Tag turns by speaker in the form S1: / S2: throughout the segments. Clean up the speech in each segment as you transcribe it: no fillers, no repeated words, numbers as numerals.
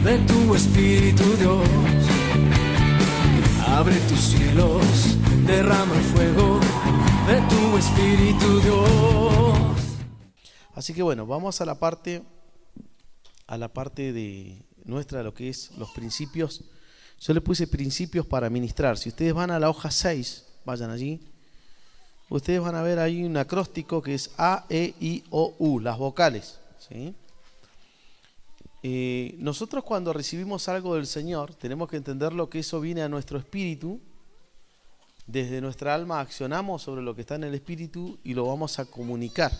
S1: de tu espíritu, Dios. Abre tus cielos, derrama el fuego de tu espíritu, Dios.
S2: Así que bueno, vamos a la parte de nuestra, lo que es los principios. Yo le puse principios para ministrar. Si ustedes van a la hoja 6, vayan allí. Ustedes van a ver ahí un acróstico que es A, E, I, O, U, las vocales, ¿sí? Nosotros cuando recibimos algo del Señor tenemos que entender lo que eso viene a nuestro espíritu. Desde nuestra alma accionamos sobre lo que está en el espíritu y lo vamos a comunicar.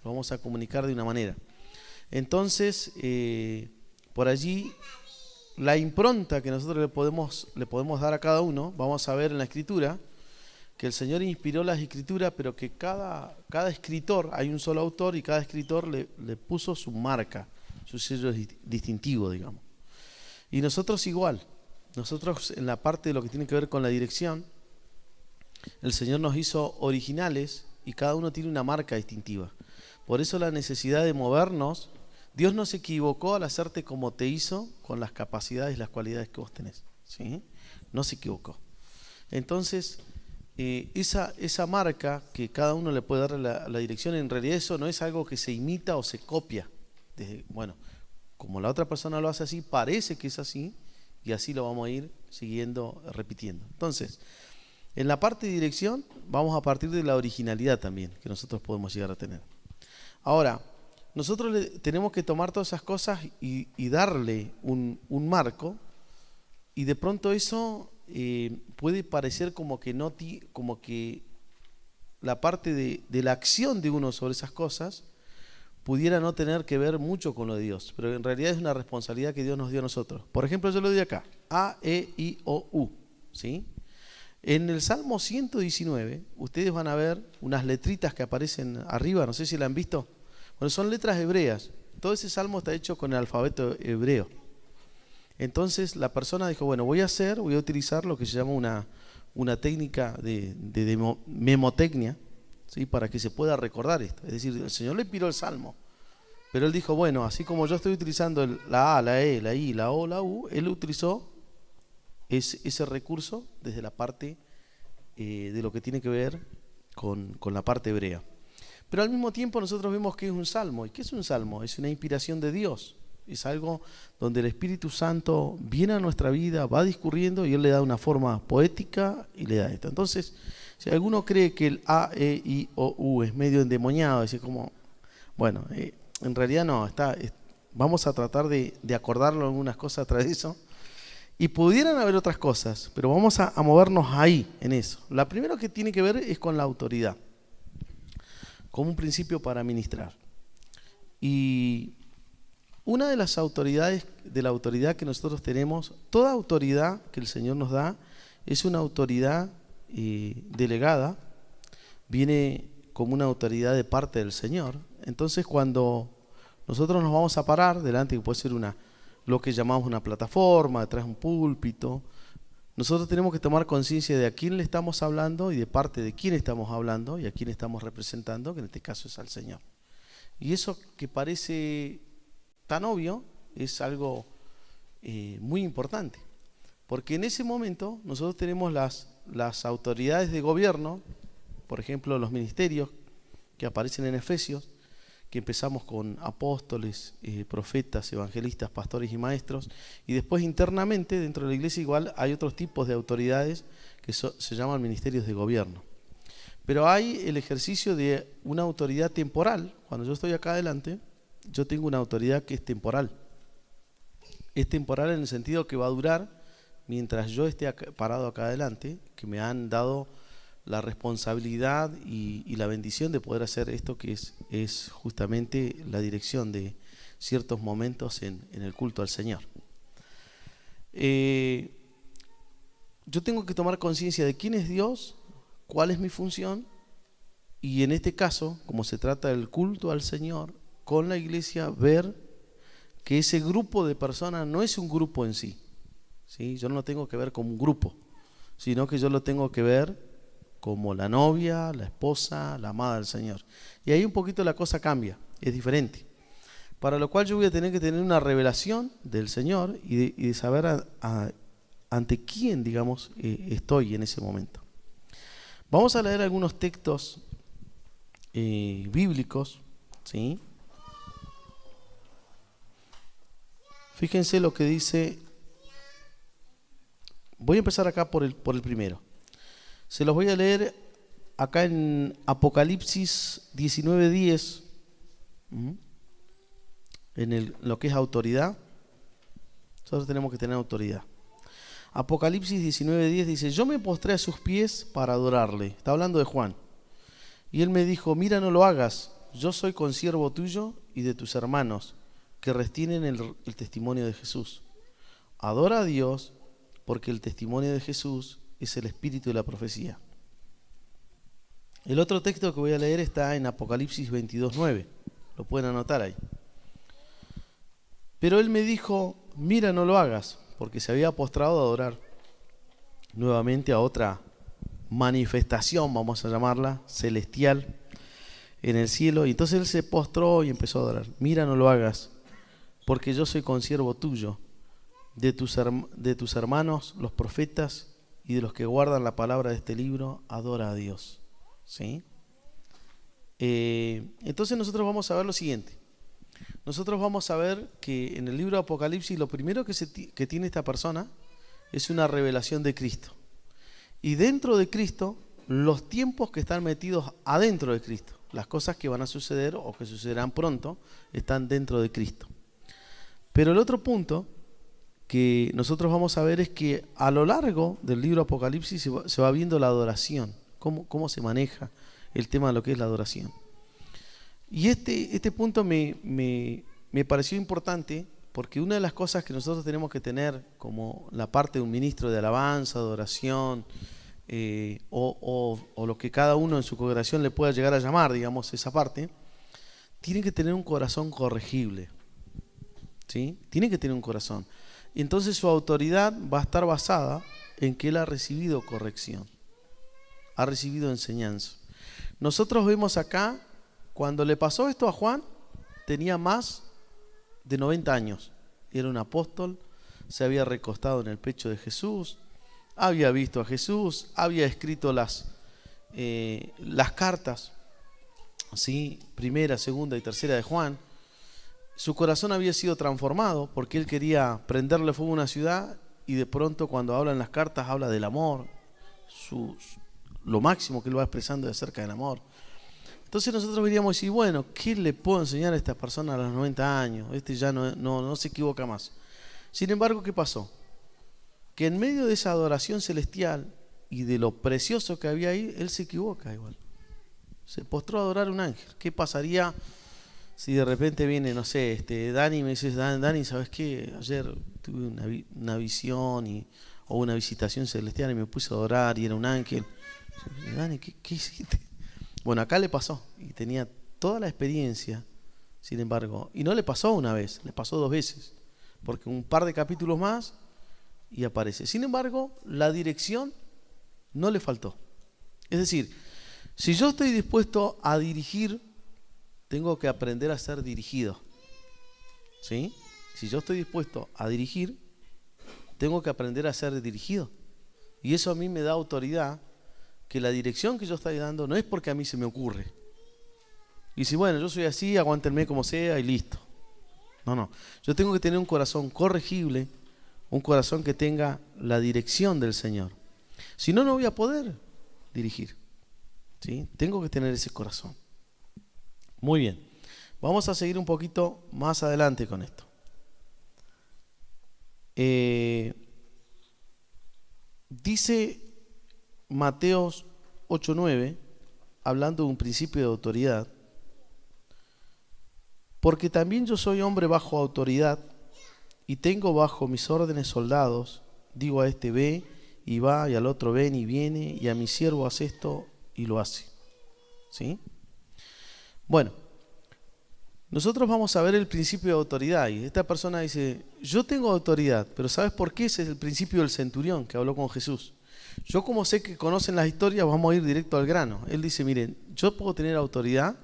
S2: Lo vamos a comunicar de una manera. Entonces, por allí, la impronta que nosotros le podemos dar a cada uno, vamos a ver en la Escritura, que el Señor inspiró las Escrituras, pero que cada escritor, hay un solo autor y cada escritor le puso su marca, su sello distintivo, digamos. Y nosotros igual, nosotros en la parte de lo que tiene que ver con la dirección, el Señor nos hizo originales y cada uno tiene una marca distintiva. Por eso la necesidad de movernos. Dios no se equivocó al hacerte como te hizo con las capacidades y las cualidades que vos tenés, ¿sí? No se equivocó. Entonces, esa marca que cada uno le puede dar la dirección, en realidad eso no es algo que se imita o se copia. Bueno, como la otra persona lo hace así, parece que es así y así lo vamos a ir siguiendo, repitiendo. Entonces, en la parte de dirección vamos a partir de la originalidad también que nosotros podemos llegar a tener. Ahora, nosotros tenemos que tomar todas esas cosas y darle un marco, y de pronto eso puede parecer como que la parte de la acción de uno sobre esas cosas pudiera no tener que ver mucho con lo de Dios, pero en realidad es una responsabilidad que Dios nos dio a nosotros. Por ejemplo, yo lo doy acá, A, E, I, O, U, ¿sí? En el Salmo 119, ustedes van a ver unas letritas que aparecen arriba, no sé si la han visto. Bueno, son letras hebreas. Todo ese salmo está hecho con el alfabeto hebreo. Entonces la persona dijo, bueno, voy a utilizar lo que se llama una técnica de memotecnia, ¿sí? Para que se pueda recordar esto. Es decir, el Señor le inspiró el salmo, pero él dijo, bueno, así como yo estoy utilizando la A, la E, la I, la O, la U, él utilizó ese recurso desde la parte de lo que tiene que ver con la parte hebrea. Pero al mismo tiempo nosotros vemos que es un salmo. ¿Y qué es un salmo? Es una inspiración de Dios. Es algo donde el Espíritu Santo viene a nuestra vida, va discurriendo y Él le da una forma poética y le da esto. Entonces, si alguno cree que el A, E, I, O, U es medio endemoniado, es como, bueno, en realidad no, vamos a tratar de acordarlo algunas cosas a través de eso. Y pudieran haber otras cosas, pero vamos a movernos ahí, en eso. La primera que tiene que ver es con la autoridad, como un principio para ministrar. Y una de las autoridades, de la autoridad que nosotros tenemos, toda autoridad que el Señor nos da, es una autoridad delegada, viene como una autoridad de parte del Señor. Entonces cuando nosotros nos vamos a parar delante, que puede ser lo que llamamos una plataforma, detrás de un púlpito, nosotros tenemos que tomar conciencia de a quién le estamos hablando y de parte de quién estamos hablando y a quién estamos representando, que en este caso es al Señor. Y eso que parece tan obvio es algo muy importante, porque en ese momento nosotros tenemos las autoridades de gobierno, por ejemplo los ministerios que aparecen en Efesios, que empezamos con apóstoles, profetas, evangelistas, pastores y maestros, y después internamente dentro de la iglesia igual hay otros tipos de autoridades que se llaman ministerios de gobierno. Pero hay el ejercicio de una autoridad temporal. Cuando yo estoy acá adelante, yo tengo una autoridad que es temporal. Es temporal en el sentido que va a durar mientras yo esté parado acá adelante, que me han dado la responsabilidad y la bendición de poder hacer esto que es justamente la dirección de ciertos momentos en el culto al Señor. Yo tengo que tomar conciencia de quién es Dios, cuál es mi función, y en este caso, como se trata del culto al Señor, con la iglesia, ver que ese grupo de personas no es un grupo en sí, ¿sí? Yo no lo tengo que ver como un grupo, sino que yo lo tengo que ver como la novia, la esposa, la amada del Señor. Y ahí un poquito la cosa cambia, es diferente. Para lo cual yo voy a tener que tener una revelación del Señor y de saber ante quién, digamos, estoy en ese momento. Vamos a leer algunos textos bíblicos, ¿sí? Fíjense lo que dice. Voy a empezar acá por el primero. Se los voy a leer acá en Apocalipsis 19:10, en lo que es autoridad. Nosotros tenemos que tener autoridad. Apocalipsis 19:10 dice: yo me postré a sus pies para adorarle. Está hablando de Juan. Y él me dijo: mira, no lo hagas. Yo soy consiervo tuyo y de tus hermanos que retienen el testimonio de Jesús. Adora a Dios, porque el testimonio de Jesús es el espíritu de la profecía. El otro texto que voy a leer está en Apocalipsis 22:9. Lo pueden anotar ahí. Pero él me dijo: mira, no lo hagas, porque se había postrado a adorar nuevamente a otra manifestación, vamos a llamarla, celestial, en el cielo. Y entonces él se postró y empezó a adorar. Mira, no lo hagas, porque yo soy consiervo tuyo, de tus hermanos, los profetas, y de los que guardan la palabra de este libro. Adora a Dios. ¿Sí? Entonces nosotros vamos a ver lo siguiente. Nosotros vamos a ver que en el libro de Apocalipsis lo primero que tiene esta persona es una revelación de Cristo. Y dentro de Cristo, los tiempos que están metidos adentro de Cristo, las cosas que van a suceder o que sucederán pronto, están dentro de Cristo. Pero el otro punto que nosotros vamos a ver es que a lo largo del libro Apocalipsis se va viendo la adoración, cómo se maneja el tema de lo que es la adoración. Y este punto me pareció importante, porque una de las cosas que nosotros tenemos que tener como la parte de un ministro de alabanza, adoración, o lo que cada uno en su congregación le pueda llegar a llamar, digamos, esa parte, tiene que tener un corazón corregible, ¿sí? Tiene que tener un corazón. Y entonces su autoridad va a estar basada en que él ha recibido corrección, ha recibido enseñanza. Nosotros vemos acá, cuando le pasó esto a Juan, tenía más de 90 años. Era un apóstol, se había recostado en el pecho de Jesús, había visto a Jesús, había escrito las cartas, ¿sí? Primera, segunda y tercera de Juan. Su corazón había sido transformado porque él quería prenderle fuego a una ciudad, y de pronto cuando habla en las cartas habla del amor, lo máximo que él va expresando acerca del amor. Entonces nosotros veríamos y decir, bueno, ¿qué le puedo enseñar a esta persona a los 90 años? Este ya no se equivoca más. Sin embargo, ¿qué pasó? Que en medio de esa adoración celestial y de lo precioso que había ahí, él se equivoca igual. Se postró a adorar a un ángel. ¿Qué pasaría si de repente viene, no sé, Dani, y me dice: Dani, ¿sabes qué? Ayer tuve una visión o una visitación celestial y me puse a adorar y era un ángel. Dani, ¿qué hiciste? Bueno, acá le pasó y tenía toda la experiencia, sin embargo, y no le pasó una vez, le pasó 2 veces, porque un par de capítulos más y aparece. Sin embargo, la dirección no le faltó. Es decir, si yo estoy dispuesto a dirigir, tengo que aprender a ser dirigido. ¿Sí? Si yo estoy dispuesto a dirigir, tengo que aprender a ser dirigido. Y eso a mí me da autoridad, que la dirección que yo estoy dando no es porque a mí se me ocurre. Y si, bueno, yo soy así, aguántenme como sea y listo. No. Yo tengo que tener un corazón corregible, un corazón que tenga la dirección del Señor. Si no, no voy a poder dirigir. ¿Sí? Tengo que tener ese corazón. Muy bien. Vamos a seguir un poquito más adelante con esto. Dice Mateo 8:9, hablando de un principio de autoridad: porque también yo soy hombre bajo autoridad, y tengo bajo mis órdenes soldados. Digo a este: ve, y va, y al otro: ven, y viene, y a mi siervo: haz esto, y lo hace. ¿Sí? Bueno, nosotros vamos a ver el principio de autoridad, y esta persona dice: yo tengo autoridad, pero ¿sabes por qué? Ese es el principio del centurión que habló con Jesús. Yo, como sé que conocen las historias, vamos a ir directo al grano. Él dice: miren, yo puedo tener autoridad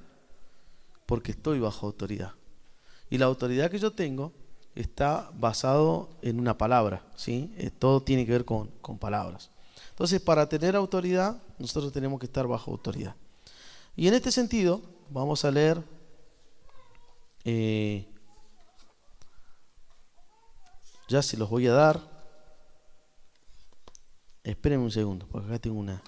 S2: porque estoy bajo autoridad. Y la autoridad que yo tengo está basado en una palabra, ¿sí? Todo tiene que ver con palabras. Entonces, para tener autoridad, nosotros tenemos que estar bajo autoridad. Y en este sentido, vamos a leer ya se los voy a dar. Espérenme un segundo, porque acá tengo una.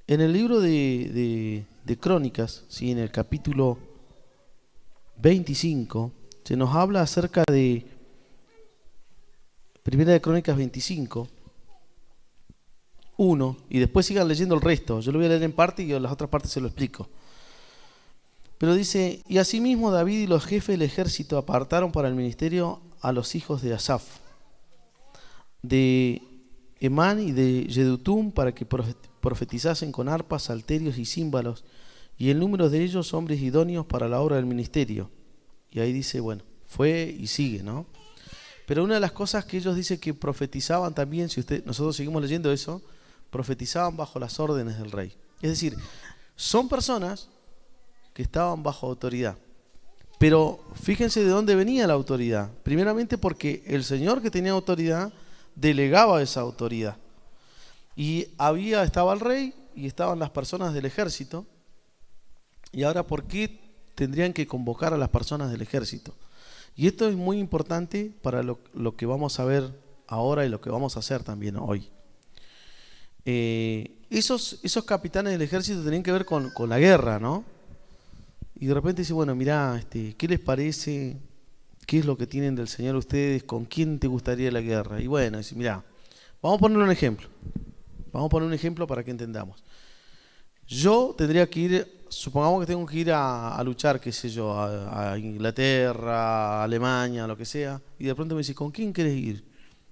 S2: En el libro de Crónicas, ¿sí? En el capítulo 25, se nos habla acerca de Primera de Crónicas 25, 1, y después sigan leyendo el resto. Yo lo voy a leer en parte y las otras partes se lo explico. Pero dice: y asimismo David y los jefes del ejército apartaron para el ministerio a los hijos de Asaf, de Emán y de Jedutum, para que profetizasen con arpas, salterios y címbalos, y el número de ellos hombres idóneos para la obra del ministerio. Y ahí dice, bueno, fue y sigue, ¿no? Pero una de las cosas que ellos dicen que profetizaban también, si nosotros seguimos leyendo eso, profetizaban bajo las órdenes del rey. Es decir, son personas que estaban bajo autoridad. Pero fíjense de dónde venía la autoridad. Primeramente porque el señor que tenía autoridad delegaba esa autoridad. Y estaba el rey y estaban las personas del ejército. Y ahora, ¿por qué tendrían que convocar a las personas del ejército? Y esto es muy importante para lo que vamos a ver ahora y lo que vamos a hacer también hoy. Esos capitanes del ejército tenían que ver con la guerra, ¿no? Y de repente dice, bueno, mirá, ¿qué les parece? ¿Qué es lo que tienen del Señor ustedes? ¿Con quién te gustaría la guerra? Y bueno, dice, mirá, vamos a poner un ejemplo. Vamos a poner un ejemplo para que entendamos. Yo tendría que ir, supongamos que tengo que ir a luchar, qué sé yo, a Inglaterra, a Alemania, lo que sea, y de pronto me dice, ¿con quién querés ir?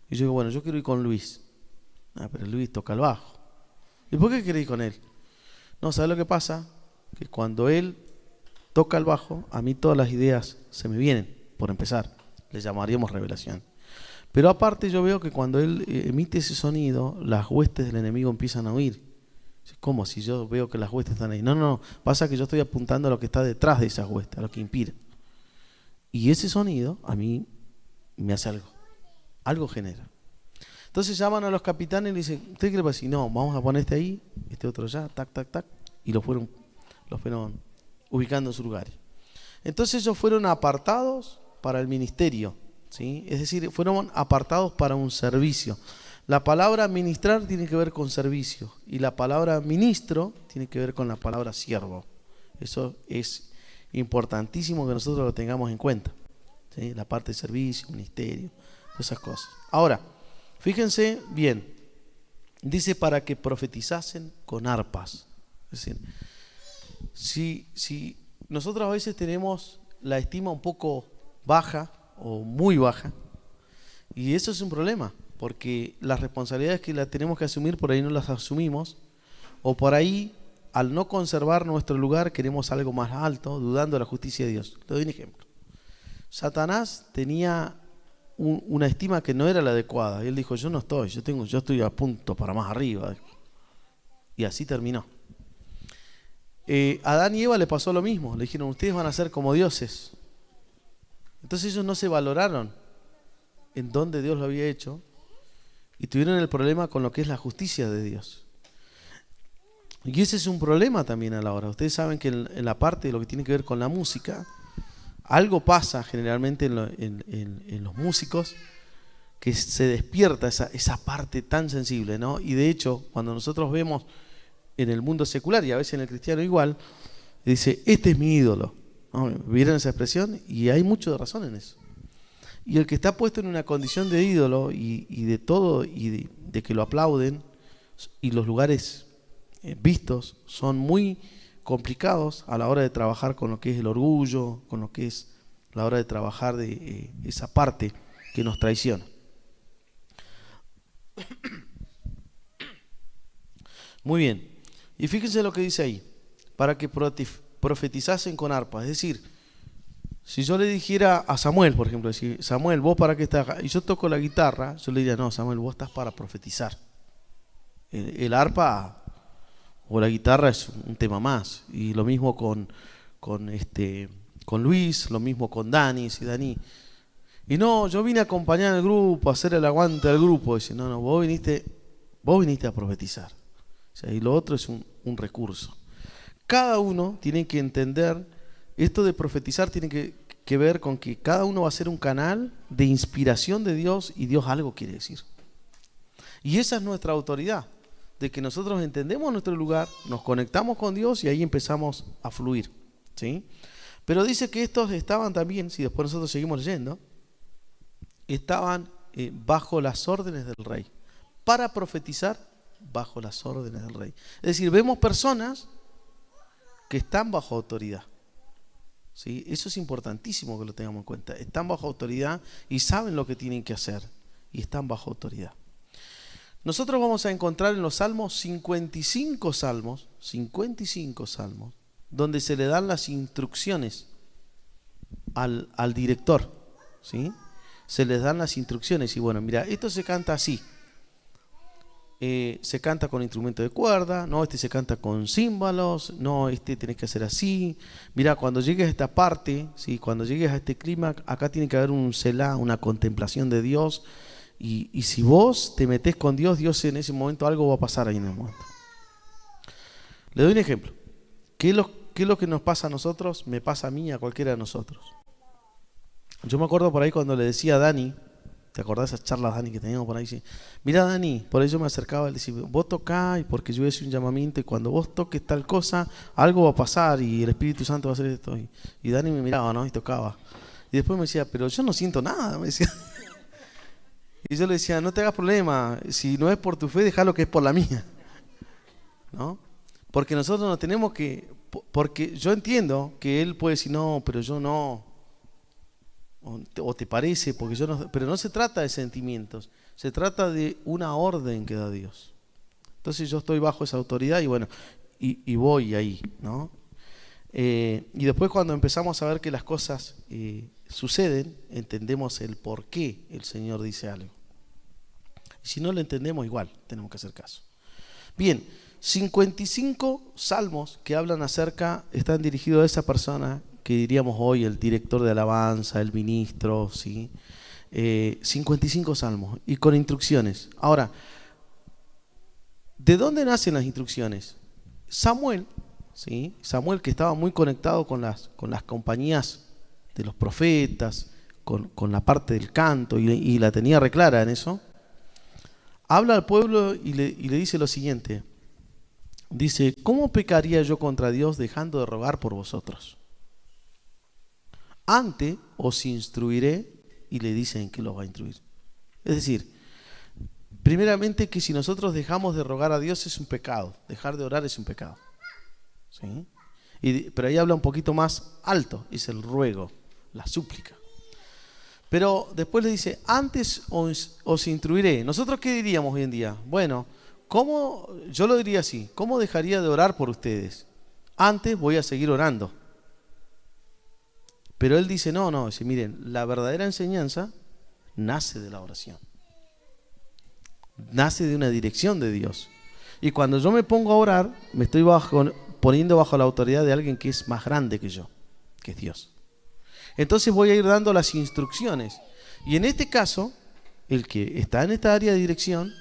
S2: Y yo digo, bueno, yo quiero ir con Luis. Pero Luis toca el bajo. ¿Y por qué querés ir con él? No, ¿sabes lo que pasa? Que cuando él toca el bajo, a mí todas las ideas se me vienen, por empezar. Le llamaríamos revelación. Pero aparte yo veo que cuando él emite ese sonido, las huestes del enemigo empiezan a huir. ¿Cómo? Si yo veo que las huestes están ahí. No. Pasa que yo estoy apuntando a lo que está detrás de esas huestes, a lo que inspira. Y ese sonido a mí me hace algo. Algo genera. Entonces llaman a los capitanes y le dicen, ¿usted qué le pasa? Y no, vamos a poner este ahí, este otro allá, tac, tac, tac. Y los fueron ubicando en sus lugares. Entonces ellos fueron apartados para el ministerio, ¿sí? Es decir, fueron apartados para un servicio. La palabra ministrar tiene que ver con servicio y la palabra ministro tiene que ver con la palabra siervo. Eso es importantísimo que nosotros lo tengamos en cuenta, ¿sí? La parte de servicio, ministerio, esas cosas. Ahora, fíjense bien, dice para que profetizasen con arpas. Es decir, si nosotros a veces tenemos la estima un poco baja o muy baja, y eso es un problema, porque las responsabilidades que las tenemos que asumir por ahí no las asumimos, o por ahí al no conservar nuestro lugar queremos algo más alto, dudando de la justicia de Dios. Le doy un ejemplo. Satanás tenía una estima que no era la adecuada, y él dijo, yo estoy a punto para más arriba, y así terminó. A Adán y Eva le pasó lo mismo, le dijeron, ustedes van a ser como dioses. Entonces ellos no se valoraron en dónde Dios lo había hecho y tuvieron el problema con lo que es la justicia de Dios. Y ese es un problema también a la hora. Ustedes saben que en la parte de lo que tiene que ver con la música, algo pasa generalmente en los músicos que se despierta esa parte tan sensible, ¿no? Y de hecho, cuando nosotros vemos en el mundo secular y a veces en el cristiano igual, dice, este es mi ídolo, ¿no? ¿Vieron esa expresión? Y hay mucho de razón en eso. Y el que está puesto en una condición de ídolo y de todo, y de que lo aplauden, y los lugares vistos son muy complicados a la hora de trabajar con lo que es el orgullo, con lo que es la hora de trabajar de esa parte que nos traiciona. Muy bien. Y fíjense lo que dice ahí, para que profetizasen con arpas. Es decir, Si yo le dijera a Samuel, por ejemplo, decir, Samuel, ¿vos para qué estás acá? Y yo toco la guitarra, yo le diría, no, Samuel, vos estás para profetizar. El arpa o la guitarra es un tema más. Y lo mismo con Luis, lo mismo con Dani, si Dani. Y no, yo vine a acompañar al grupo, a hacer el aguante del grupo. Dice, no, vos viniste a profetizar. O sea, y lo otro es un recurso. Cada uno tiene que entender, esto de profetizar tiene que ver con que cada uno va a ser un canal de inspiración de Dios y Dios algo quiere decir. Y esa es nuestra autoridad, de que nosotros entendemos nuestro lugar, nos conectamos con Dios y ahí empezamos a fluir, ¿sí? Pero dice que estos estaban también, si después nosotros seguimos leyendo, estaban bajo las órdenes del rey, para profetizar bajo las órdenes del rey. Es decir, vemos personas que están bajo autoridad, ¿sí? Eso es importantísimo que lo tengamos en cuenta. Están bajo autoridad y saben lo que tienen que hacer y están bajo autoridad. Nosotros vamos a encontrar en los salmos 55 salmos, donde se le dan las instrucciones al director, ¿sí? Se les dan las instrucciones y bueno, mira, esto se canta así. Se canta con instrumento de cuerda, no, se canta con címbalos, no, tenés que hacer así. Mira, cuando llegues a esta parte, ¿sí? Cuando llegues a este clima, acá tiene que haber un selá, una contemplación de Dios. Y si vos te metés con Dios, Dios en ese momento algo va a pasar ahí en el momento. Le doy un ejemplo. ¿Qué es lo que nos pasa a nosotros? Me pasa a mí, a cualquiera de nosotros. Yo me acuerdo por ahí cuando le decía a Dani, ¿te acordás de esas charlas, Dani, que teníamos por ahí? Sí. Mira, Dani, por ahí yo me acercaba y le decía, vos tocá, y porque yo hice un llamamiento, y cuando vos toques tal cosa, algo va a pasar, y el Espíritu Santo va a hacer esto. Y Dani me miraba, ¿no? Y tocaba. Y después me decía, pero yo no siento nada, me decía. Y yo le decía, no te hagas problema, si no es por tu fe, déjalo que es por la mía, ¿no? Porque nosotros no tenemos que, porque yo entiendo que él puede decir, no, pero yo no, o te parece, porque yo no, pero no se trata de sentimientos, se trata de una orden que da Dios. Entonces yo estoy bajo esa autoridad y bueno, y voy ahí, ¿no? Y después cuando empezamos a ver que las cosas suceden, entendemos el por qué el Señor dice algo. Y si no lo entendemos, igual tenemos que hacer caso. Bien, 55 salmos que hablan acerca, están dirigidos a esa persona que diríamos hoy el director de alabanza, el ministro, ¿sí? 55 salmos y con instrucciones. Ahora, ¿de dónde nacen las instrucciones? Samuel, ¿sí? Samuel, que estaba muy conectado con las compañías de los profetas, con la parte del canto y la tenía reclara en eso, habla al pueblo y le dice lo siguiente. Dice, ¿cómo pecaría yo contra Dios dejando de rogar por vosotros? Antes os instruiré, y le dicen que los va a instruir. Es decir, primeramente que si nosotros dejamos de rogar a Dios es un pecado, dejar de orar es un pecado, ¿sí? Pero ahí habla un poquito más alto, es el ruego, la súplica. Pero después le dice, antes os instruiré. ¿Nosotros qué diríamos hoy en día? Bueno, yo lo diría así, ¿cómo dejaría de orar por ustedes? Antes voy a seguir orando. Pero él dice, no, dice, miren, la verdadera enseñanza nace de la oración. Nace de una dirección de Dios. Y cuando yo me pongo a orar, me estoy poniendo bajo la autoridad de alguien que es más grande que yo, que es Dios. Entonces voy a ir dando las instrucciones. Y en este caso, el que está en esta área de dirección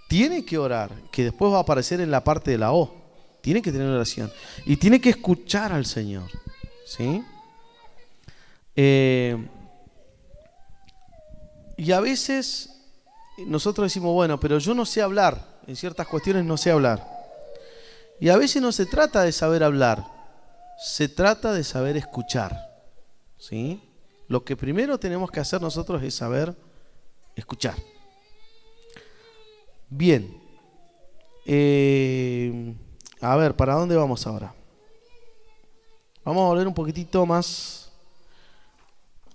S2: tiene que orar, que después va a aparecer en la parte de la O. Tiene que tener oración. Y tiene que escuchar al Señor, ¿sí? Y a veces nosotros decimos, bueno, pero yo no sé hablar. En ciertas cuestiones no sé hablar. Y a veces no se trata de saber hablar. Se trata de saber escuchar, ¿sí? Lo que primero tenemos que hacer nosotros es saber escuchar. Bien. A ver, ¿para dónde vamos ahora? Vamos a volver un poquitito más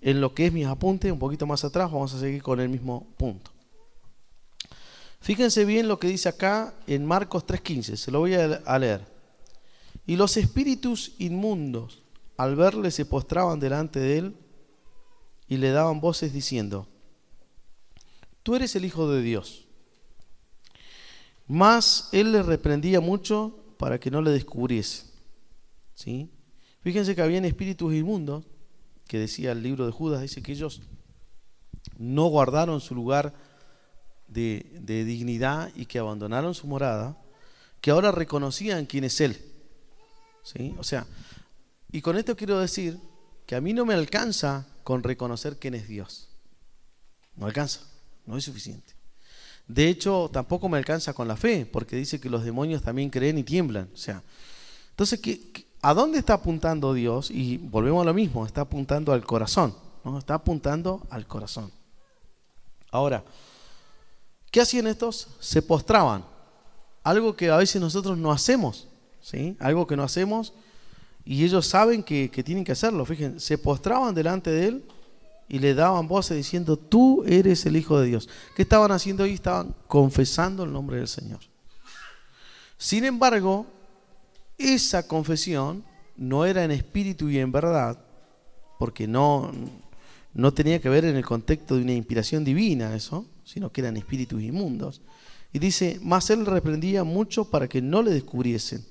S2: en lo que es mis apuntes, un poquito más atrás, vamos a seguir con el mismo punto. Fíjense bien lo que dice acá en Marcos 3:15, se lo voy a leer. Y los espíritus inmundos al verle se postraban delante de él y le daban voces diciendo: tú eres el Hijo de Dios. Mas él les reprendía mucho para que no le descubriese. ¿Sí? Fíjense que habían espíritus inmundos, que decía el libro de Judas, dice que ellos no guardaron su lugar de dignidad y que abandonaron su morada, que ahora reconocían quién es él. ¿Sí? O sea, y con esto quiero decir que a mí no me alcanza con reconocer quién es Dios. No alcanza, no es suficiente. De hecho, tampoco me alcanza con la fe, porque dice que los demonios también creen y tiemblan. O sea, entonces, ¿a dónde está apuntando Dios? Y volvemos a lo mismo, está apuntando al corazón, ¿no? Está apuntando al corazón. Ahora, ¿qué hacían estos? Se postraban. Algo que a veces nosotros no hacemos, ¿sí? Algo que no hacemos y ellos saben que tienen que hacerlo. Fíjense, se postraban delante de él y le daban voces diciendo: tú eres el Hijo de Dios. ¿Qué estaban haciendo ahí? Estaban confesando el nombre del Señor. Sin embargo, esa confesión no era en espíritu y en verdad, porque no tenía que ver en el contexto de una inspiración divina eso, sino que eran espíritus inmundos. Y dice: mas él reprendía mucho para que no le descubriesen.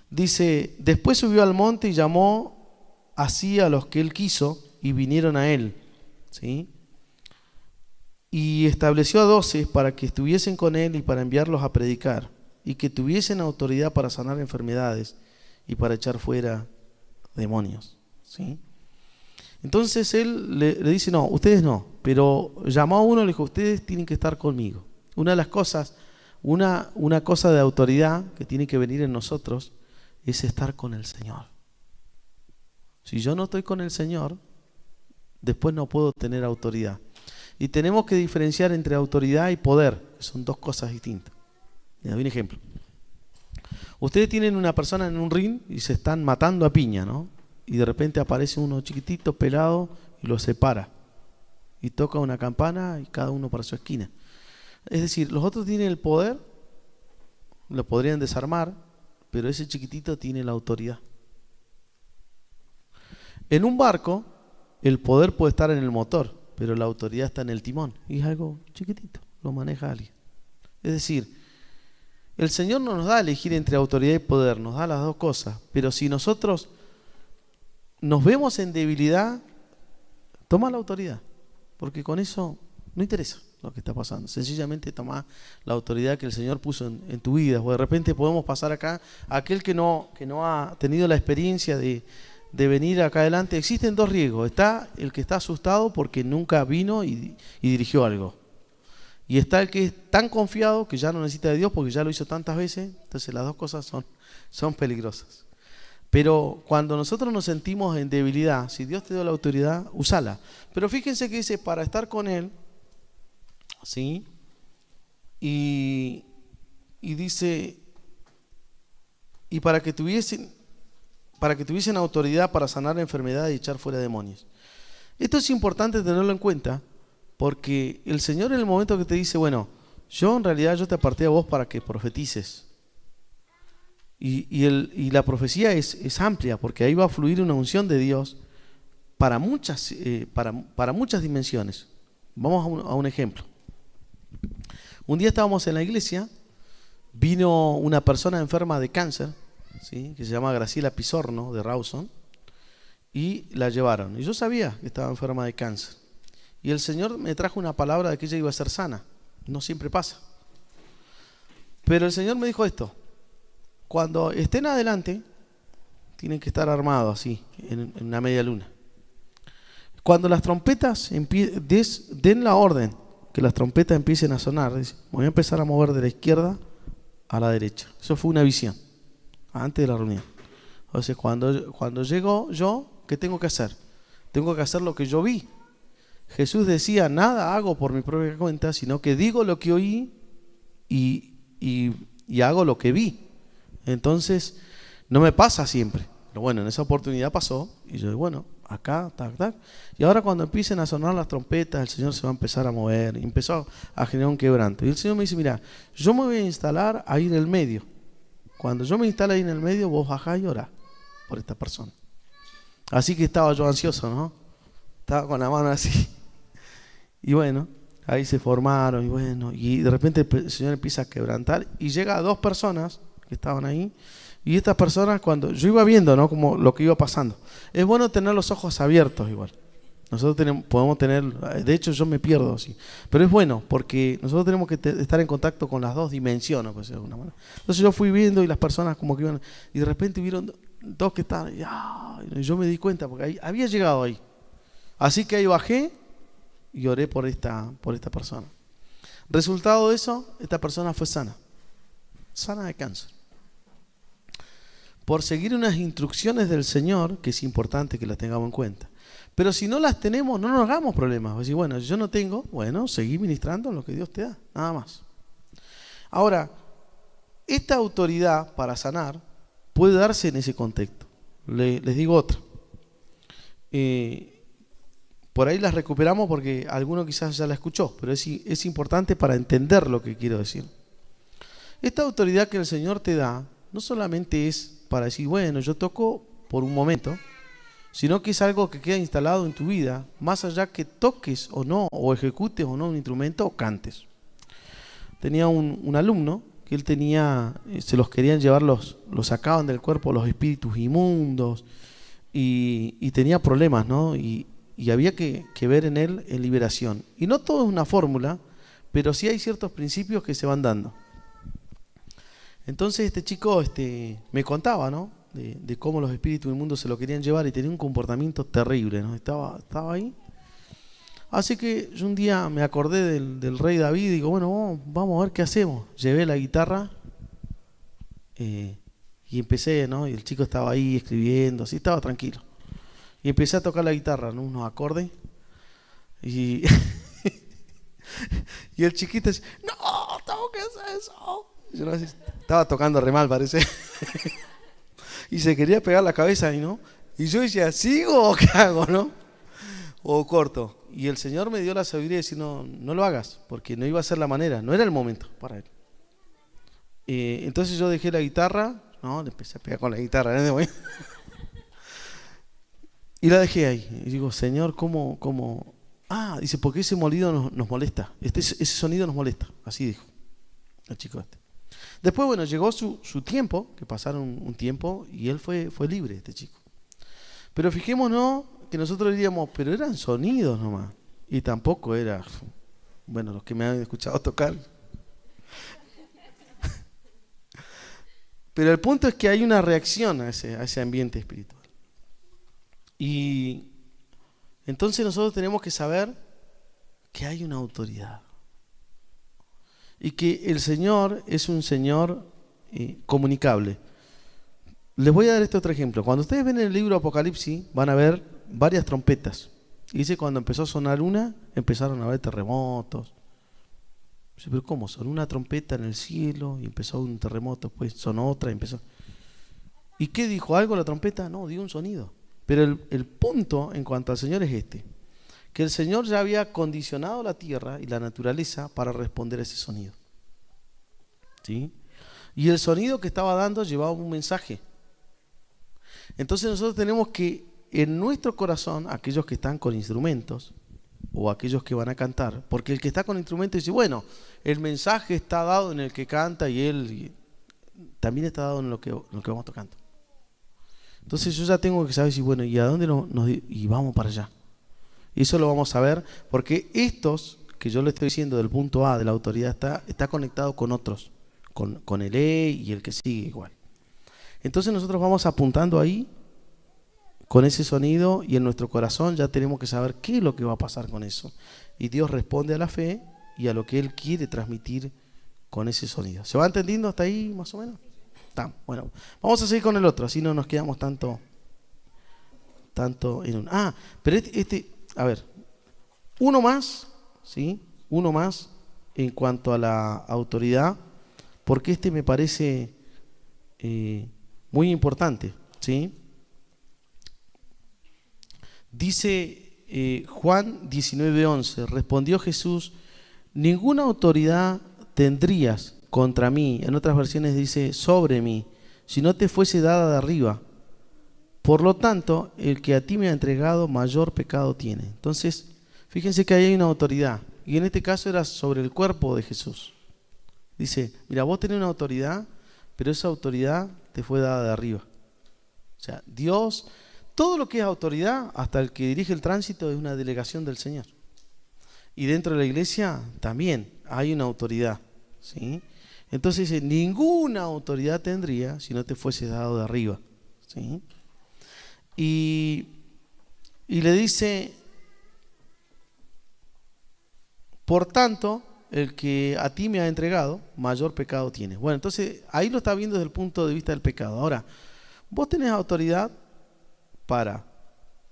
S2: Dice: después subió al monte y llamó así a los que él quiso y vinieron a él, ¿sí? Y estableció a 12 para que estuviesen con él y para enviarlos a predicar, y que tuviesen autoridad para sanar enfermedades y para echar fuera demonios, ¿sí? Entonces él le dice: no, ustedes no, pero llamó a uno y le dijo: ustedes tienen que estar conmigo. Una de las cosas, una cosa de autoridad que tiene que venir en nosotros es estar con el Señor. Si yo no estoy con el Señor, después no puedo tener autoridad. Y tenemos que diferenciar entre autoridad y poder, que son dos cosas distintas. Les doy un ejemplo. Ustedes tienen una persona en un ring y se están matando a piña, ¿no? Y de repente aparece uno chiquitito, pelado, y los separa. Y toca una campana y cada uno para su esquina. Es decir, los otros tienen el poder, lo podrían desarmar, pero ese chiquitito tiene la autoridad. En un barco, el poder puede estar en el motor, pero la autoridad está en el timón. Y es algo chiquitito, lo maneja alguien. Es decir, el Señor no nos da a elegir entre autoridad y poder, nos da las dos cosas. Pero si nosotros nos vemos en debilidad, toma la autoridad, porque con eso no interesa lo que está pasando. Sencillamente toma la autoridad que el Señor puso en tu vida. O de repente podemos pasar acá a aquel que no ha tenido la experiencia de venir acá adelante. Existen dos riesgos. Está el que está asustado porque nunca vino y dirigió algo. Y está el que es tan confiado que ya no necesita de Dios porque ya lo hizo tantas veces. Entonces las dos cosas son peligrosas. Pero cuando nosotros nos sentimos en debilidad, si Dios te dio la autoridad, úsala. Pero fíjense que dice: para estar con Él, ¿sí? Y dice: y para que tuviesen autoridad para sanar enfermedades y echar fuera demonios. Esto es importante tenerlo en cuenta, porque el Señor, en el momento que te dice: bueno, yo en realidad te aparté a vos para que profetices. Y la profecía es amplia, porque ahí va a fluir una unción de Dios para muchas dimensiones. Vamos a un ejemplo. Un día estábamos en la iglesia, vino una persona enferma de cáncer, ¿sí? Que se llama Graciela Pisorno, de Rawson, y la llevaron. Y yo sabía que estaba enferma de cáncer. Y el Señor me trajo una palabra de que ella iba a ser sana. No siempre pasa. Pero el Señor me dijo esto: cuando estén adelante, tienen que estar armados así, en una media luna. Cuando las trompetas den la orden, que las trompetas empiecen a sonar, dice: voy a empezar a mover de la izquierda a la derecha. Eso fue una visión, antes de la reunión. Entonces, cuando llego yo, ¿qué tengo que hacer? Tengo que hacer lo que yo vi. Jesús decía: nada hago por mi propia cuenta, sino que digo lo que oí y hago lo que vi. Entonces, no me pasa siempre. Pero bueno, en esa oportunidad pasó. Y yo, bueno, acá, tac, tac. Y ahora cuando empiecen a sonar las trompetas, el Señor se va a empezar a mover. Y empezó a generar un quebranto. Y el Señor me dice: mira, yo me voy a instalar ahí en el medio. Cuando yo me instale ahí en el medio, vos bajás y orás por esta persona. Así que estaba yo ansioso, ¿no? Estaba con la mano así. Y bueno, ahí se formaron y bueno, y de repente el Señor empieza a quebrantar y llega a 2 personas que estaban ahí. Y estas personas, cuando yo iba viendo, ¿no?, como lo que iba pasando. Es bueno tener los ojos abiertos igual. Nosotros podemos tener, de hecho yo me pierdo así, pero es bueno porque nosotros tenemos que estar en contacto con las 2 dimensiones, por decirlo de alguna manera. Entonces yo fui viendo y las personas como que iban, y de repente vieron 2 que estaban, y yo me di cuenta porque ahí, había llegado ahí. Así que ahí bajé y oré por esta persona. Resultado de eso, esta persona fue sana de cáncer. Por seguir unas instrucciones del Señor, que es importante que las tengamos en cuenta. Pero si no las tenemos, no nos hagamos problemas. Decir, bueno, yo no tengo, bueno, seguí ministrando lo que Dios te da, nada más. Ahora, esta autoridad para sanar puede darse en ese contexto. Les digo otra. Por ahí las recuperamos porque alguno quizás ya la escuchó, pero es importante para entender lo que quiero decir. Esta autoridad que el Señor te da no solamente es para decir, bueno, yo toco por un momento, sino que es algo que queda instalado en tu vida, más allá que toques o no, o ejecutes o no un instrumento o cantes. Tenía un alumno que él tenía, se los querían llevar, los sacaban del cuerpo los espíritus inmundos y tenía problemas, ¿no? Y había que ver en él en liberación. Y no todo es una fórmula, pero sí hay ciertos principios que se van dando. Entonces este chico me contaba, ¿no?, de cómo los espíritus inmundos se lo querían llevar y tenía un comportamiento terrible, ¿no? Estaba ahí. Así que yo un día me acordé del rey David y digo, bueno, vamos a ver qué hacemos. Llevé la guitarra y empecé, ¿no? Y el chico estaba ahí escribiendo, así estaba tranquilo. Y empecé a tocar la guitarra, ¿no?, unos acordes. Y, y el chiquito dice, no, tengo que hacer eso. Yo no sé, estaba tocando re mal, parece. Y se quería pegar la cabeza y no. Y yo decía, ¿sigo o qué hago, no? O corto. Y el Señor me dio la sabiduría de decir, no lo hagas, porque no iba a ser la manera, no era el momento para él. Entonces yo dejé la guitarra, no, le empecé a pegar con la guitarra, ¿no? Y la dejé ahí. Y digo, Señor, ¿cómo? Ah, dice, porque ese molido nos molesta, ese sonido nos molesta. Así dijo el chico este. Después, bueno, llegó su tiempo, que pasaron un tiempo, y él fue libre, este chico. Pero fijémonos que nosotros diríamos, pero eran sonidos nomás. Y tampoco era, bueno, los que me han escuchado tocar. Pero el punto es que hay una reacción a ese ambiente espiritual. Y entonces nosotros tenemos que saber que hay una autoridad. Y que el Señor es un Señor comunicable. Les voy a dar este otro ejemplo. Cuando ustedes ven el libro Apocalipsis, van a ver varias trompetas. Y dice, cuando empezó a sonar una, empezaron a haber terremotos. Dice, pero ¿cómo? Sonó una trompeta en el cielo y empezó un terremoto, después sonó otra y empezó. ¿Y qué dijo? ¿Algo la trompeta? No, dio un sonido. Pero el punto en cuanto al Señor es que el Señor ya había condicionado la tierra y la naturaleza para responder a ese sonido. ¿Sí? Y el sonido que estaba dando llevaba un mensaje. Entonces nosotros tenemos que, en nuestro corazón, aquellos que están con instrumentos o aquellos que van a cantar, porque el que está con instrumentos dice, bueno, el mensaje está dado en el que canta y él también está dado en lo que vamos tocando. Entonces yo ya tengo que saber si, bueno, ¿y a dónde y vamos para allá? Y eso lo vamos a ver, porque estos que yo le estoy diciendo del punto A de la autoridad está conectado con otros, con el E y el que sigue igual. Entonces nosotros vamos apuntando ahí con ese sonido y en nuestro corazón ya tenemos que saber qué es lo que va a pasar con eso. Y Dios responde a la fe y a lo que Él quiere transmitir con ese sonido. ¿Se va entendiendo hasta ahí más o menos? Bueno, vamos a seguir con el otro, así no nos quedamos tanto en un... pero a ver, uno más, ¿sí? Uno más en cuanto a la autoridad, porque me parece muy importante, ¿sí? Dice Juan 19:11, respondió Jesús, ninguna autoridad tendrías contra mí, en otras versiones dice sobre mí, si no te fuese dada de arriba, Por lo tanto, el que a ti me ha entregado, mayor pecado tiene. Entonces, fíjense que ahí hay una autoridad. Y en este caso era sobre el cuerpo de Jesús. Dice, mira, vos tenés una autoridad, pero esa autoridad te fue dada de arriba. O sea, Dios, todo lo que es autoridad, hasta el que dirige el tránsito, es una delegación del Señor. Y dentro de la iglesia también hay una autoridad, ¿sí? Entonces dice, ninguna autoridad tendría si no te fuese dado de arriba, ¿sí? Y le dice, por tanto, el que a ti me ha entregado, mayor pecado tiene. Bueno, entonces ahí lo está viendo desde el punto de vista del pecado. Ahora, vos tenés autoridad para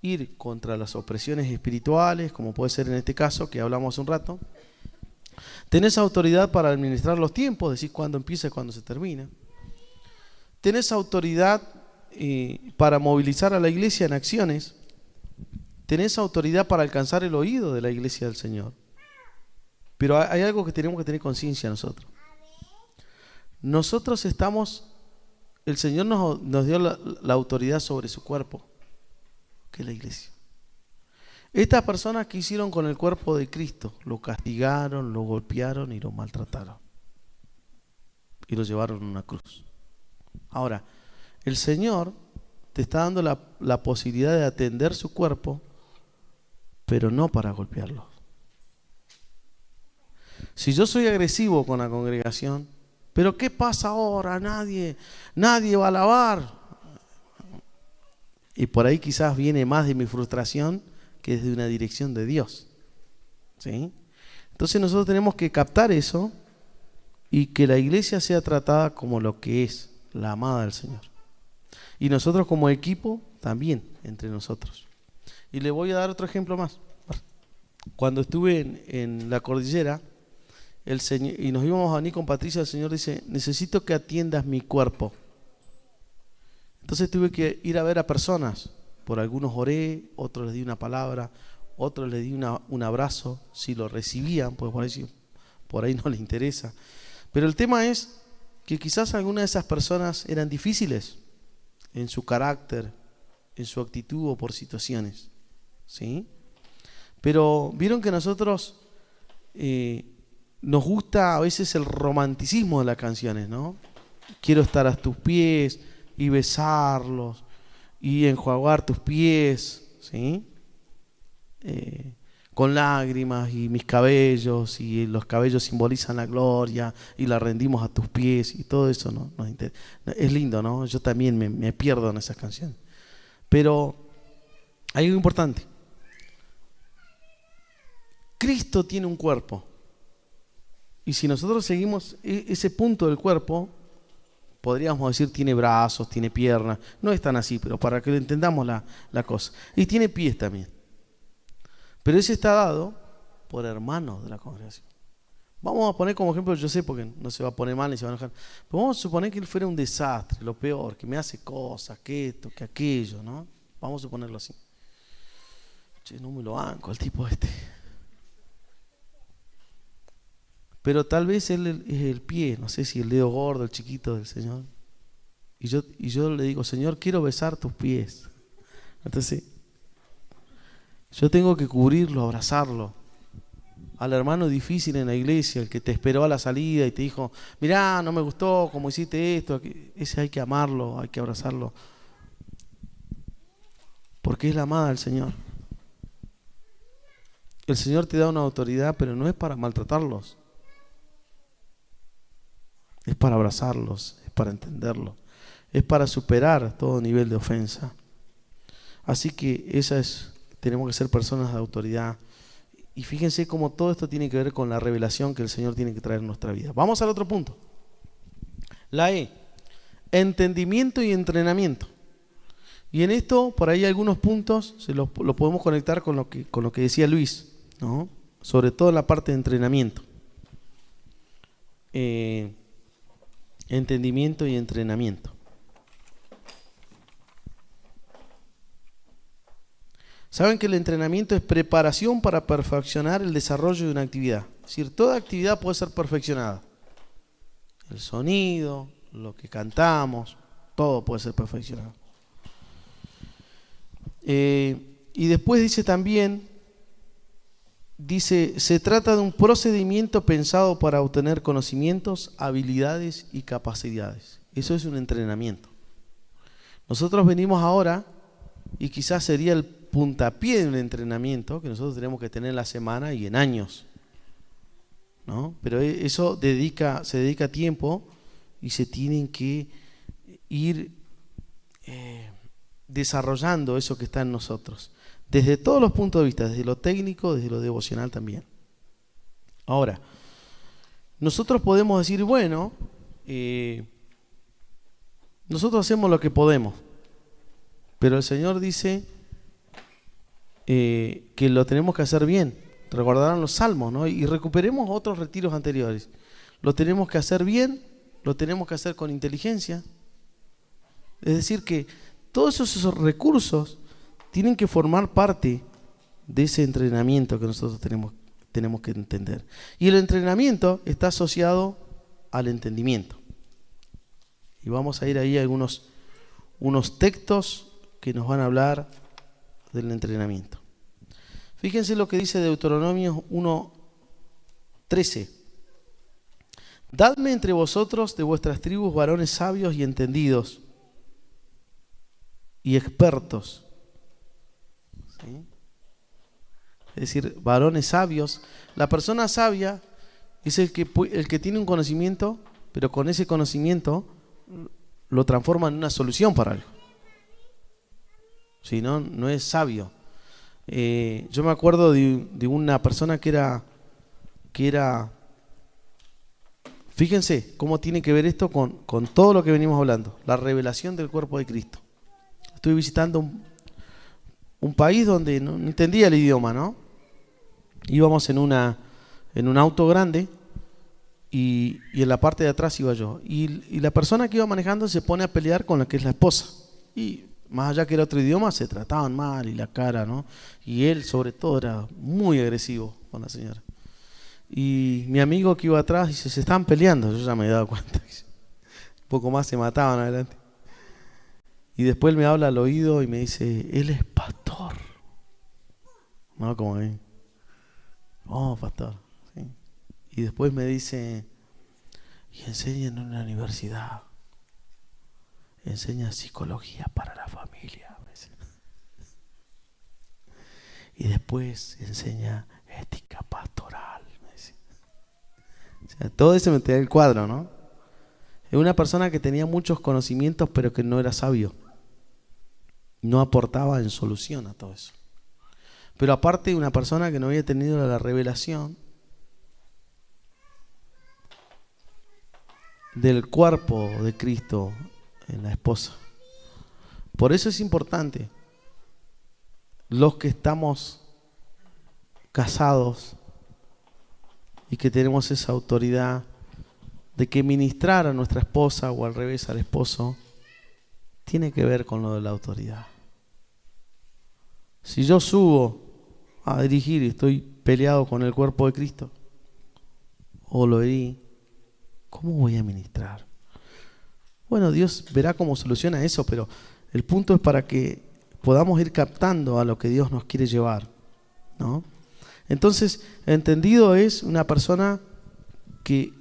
S2: ir contra las opresiones espirituales, como puede ser en este caso que hablamos hace un rato. Tenés autoridad para administrar los tiempos, decís cuándo empieza y cuándo se termina. Tenés autoridad para movilizar a la iglesia en acciones. Tenés autoridad para alcanzar el oído de la iglesia del Señor. Pero hay algo que tenemos que tener conciencia nosotros. Nosotros estamos, el Señor nos dio la autoridad sobre su cuerpo, que es la iglesia. Estas personas que hicieron con el cuerpo de Cristo, lo castigaron, lo golpearon y lo maltrataron. Y lo llevaron a una cruz. Ahora, el Señor te está dando la posibilidad de atender su cuerpo, pero no para golpearlo. Si yo soy agresivo con la congregación, ¿pero qué pasa ahora? Nadie va a alabar. Y por ahí quizás viene más de mi frustración que es de una dirección de Dios, ¿sí? Entonces nosotros tenemos que captar eso y que la iglesia sea tratada como lo que es, la amada del Señor. Y nosotros como equipo también, entre nosotros. Y le voy a dar otro ejemplo más. Cuando estuve en la cordillera, el Señor, y nos íbamos a venir con Patricia, el Señor dice, necesito que atiendas mi cuerpo. Entonces tuve que ir a ver a personas. Por algunos oré, otros les di una palabra, otros les di un abrazo, si lo recibían, pues por ahí no les interesa. Pero el tema es que quizás algunas de esas personas eran difíciles en su carácter, en su actitud o por situaciones, ¿sí? Pero vieron que nosotros nos gusta a veces el romanticismo de las canciones, ¿no? Quiero estar a tus pies y besarlos y enjuagar tus pies, ¿sí? Con lágrimas y mis cabellos, y los cabellos simbolizan la gloria y la rendimos a tus pies y todo eso, ¿no? Es lindo, ¿no? Yo también me pierdo en esas canciones. Pero hay algo importante. Cristo tiene un cuerpo. Y si nosotros seguimos ese punto del cuerpo, podríamos decir tiene brazos, tiene piernas. No es tan así, pero para que entendamos la cosa. Y tiene pies también. Pero ese está dado por hermanos de la congregación. Vamos a poner como ejemplo, yo sé porque no se va a poner mal ni se va a enojar, pero vamos a suponer que él fuera un desastre, lo peor, que me hace cosas, que esto, que aquello, ¿no? Vamos a suponerlo así. Che, no me lo banco el tipo este. Pero tal vez él es el pie, no sé si el dedo gordo, el chiquito del Señor. Y yo le digo, Señor, quiero besar tus pies. Entonces, yo tengo que cubrirlo, abrazarlo. Al hermano difícil en la iglesia, el que te esperó a la salida y te dijo, mirá, no me gustó cómo hiciste esto. Ese hay que amarlo, hay que abrazarlo. Porque es la amada del Señor. El Señor te da una autoridad, pero no es para maltratarlos. Es para abrazarlos, es para entenderlos, es para superar todo nivel de ofensa. Así que tenemos que ser personas de autoridad. Y fíjense cómo todo esto tiene que ver con la revelación que el Señor tiene que traer en nuestra vida. Vamos al otro punto. La E, entendimiento y entrenamiento. Y en esto, por ahí algunos puntos lo podemos conectar con lo que decía Luis, ¿no? Sobre todo en la parte de entrenamiento. Entendimiento y entrenamiento. Saben que el entrenamiento es preparación para perfeccionar el desarrollo de una actividad. Es decir, toda actividad puede ser perfeccionada. El sonido, lo que cantamos, todo puede ser perfeccionado. Y después dice también, se trata de un procedimiento pensado para obtener conocimientos, habilidades y capacidades. Eso es un entrenamiento. Nosotros venimos ahora, y quizás sería el puntapié de un entrenamiento que nosotros tenemos que tener en la semana y en años, ¿no? Pero eso se dedica tiempo y se tienen que ir desarrollando eso que está en nosotros, desde todos los puntos de vista, desde lo técnico, desde lo devocional también. Ahora, nosotros podemos decir, bueno, nosotros hacemos lo que podemos, pero el Señor dice que lo tenemos que hacer bien. Recordarán los salmos, ¿no? Y recuperemos otros retiros anteriores. Lo tenemos que hacer bien, lo tenemos que hacer con inteligencia. Es decir, que todos esos recursos tienen que formar parte de ese entrenamiento que nosotros tenemos que entender. Y el entrenamiento está asociado al entendimiento. Y vamos a ir ahí a unos textos que nos van a hablar del entrenamiento. Fíjense lo que dice Deuteronomio 1:13. Dadme entre vosotros de vuestras tribus varones sabios y entendidos y expertos. ¿Sí? Es decir, varones sabios. La persona sabia es el que tiene un conocimiento, pero con ese conocimiento lo transforma en una solución para algo. Si no, no es sabio. Yo me acuerdo de una persona que era, fíjense cómo tiene que ver esto con todo lo que venimos hablando, la revelación del cuerpo de Cristo. Estuve visitando un país donde no entendía el idioma, ¿no? Íbamos en un auto grande y en la parte de atrás iba yo. Y la persona que iba manejando se pone a pelear con la que es la esposa. Y más allá que era otro idioma, se trataban mal y la cara, ¿no? Y él, sobre todo, era muy agresivo con la señora. Y mi amigo que iba atrás dice, se están peleando. Yo ya me he dado cuenta. Un poco más se mataban adelante. Y después él me habla al oído y me dice, él es pastor. ¿No? Como ahí. Oh, pastor. Sí. Y después me dice, y enseña en una universidad. Enseña psicología para la familia. Y después enseña ética pastoral. O sea, todo eso me trae el cuadro, ¿no? Es una persona que tenía muchos conocimientos, pero que no era sabio. No aportaba en solución a todo eso. Pero aparte, una persona que no había tenido la revelación del cuerpo de Cristo en la esposa. Por eso es importante, los que estamos casados y que tenemos esa autoridad de que ministrar a nuestra esposa o al revés al esposo tiene que ver con lo de la autoridad. Si yo subo a dirigir y estoy peleado con el cuerpo de Cristo o lo herí, ¿cómo voy a ministrar? Bueno, Dios verá cómo soluciona eso, pero el punto es para que podamos ir captando a lo que Dios nos quiere llevar, ¿no? Entonces, entendido es una persona que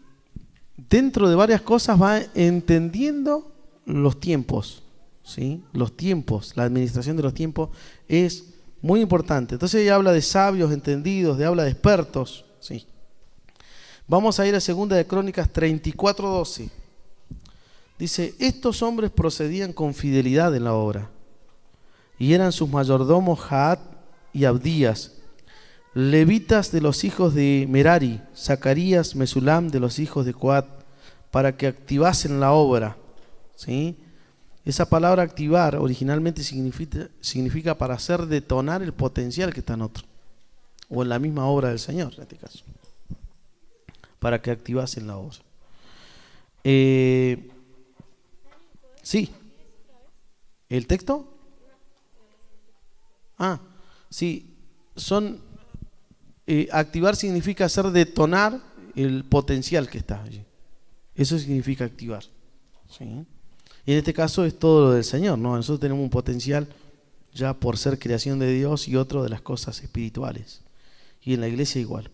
S2: dentro de varias cosas va entendiendo los tiempos, ¿sí? Los tiempos, la administración de los tiempos es muy importante. Entonces ella habla de sabios, entendidos, habla de expertos, ¿sí? Vamos a ir a 2 de Crónicas 34:12. Dice, estos hombres procedían con fidelidad en la obra, y eran sus mayordomos Jaat y Abdías, levitas de los hijos de Merari, Zacarías, Mesulam de los hijos de Coat, para que activasen la obra, ¿sí? Esa palabra activar originalmente significa para hacer detonar el potencial que está en otro, o en la misma obra del Señor en este caso, para que activasen la obra. Sí. ¿El texto? Sí. Activar significa hacer detonar el potencial que está allí. Eso significa activar, ¿sí? Y en este caso es todo lo del Señor, ¿no? Nosotros tenemos un potencial ya por ser creación de Dios y otro de las cosas espirituales. Y en la iglesia igual.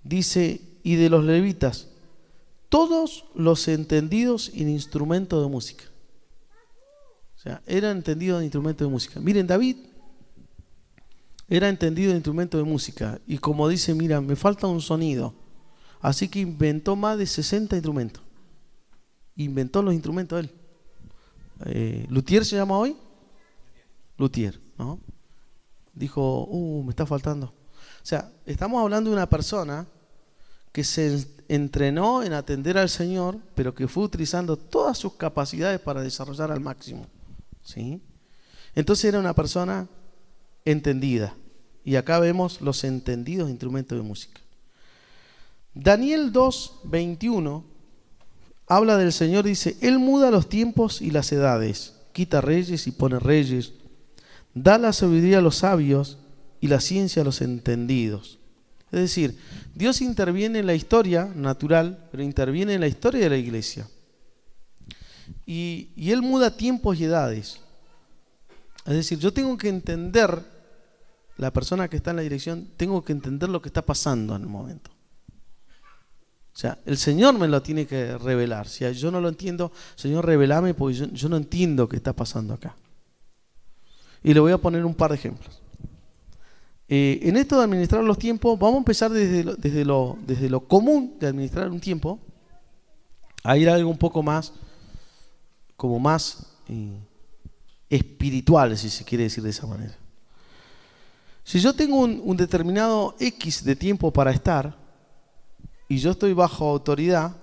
S2: Dice, y de los levitas, todos los entendidos en instrumento de música. O sea, eran entendidos en instrumento de música. Miren, David era entendido en instrumento de música. Y como dice, mira, me falta un sonido. Así que inventó más de 60 instrumentos. Inventó los instrumentos él. ¿Luthier se llama hoy? Luthier, ¿no? Dijo, me está faltando. O sea, estamos hablando de una persona que se entrenó en atender al Señor, pero que fue utilizando todas sus capacidades para desarrollar al máximo, ¿sí? Entonces era una persona entendida. Y acá vemos los entendidos de instrumentos de música. Daniel 2:21 habla del Señor, dice, Él muda los tiempos y las edades, quita reyes y pone reyes, da la sabiduría a los sabios y la ciencia a los entendidos. Es decir, Dios interviene en la historia natural, pero interviene en la historia de la iglesia. Y Él muda tiempos y edades. Es decir, yo tengo que entender, la persona que está en la dirección, tengo que entender lo que está pasando en el momento. O sea, el Señor me lo tiene que revelar. Si yo no lo entiendo, Señor, revelame, porque yo no entiendo qué está pasando acá. Y le voy a poner un par de ejemplos. En esto de administrar los tiempos, vamos a empezar desde lo común de administrar un tiempo, a ir a algo un poco más, como más espiritual, si se quiere decir de esa manera. Si yo tengo un determinado X de tiempo para estar, y yo estoy bajo autoridad,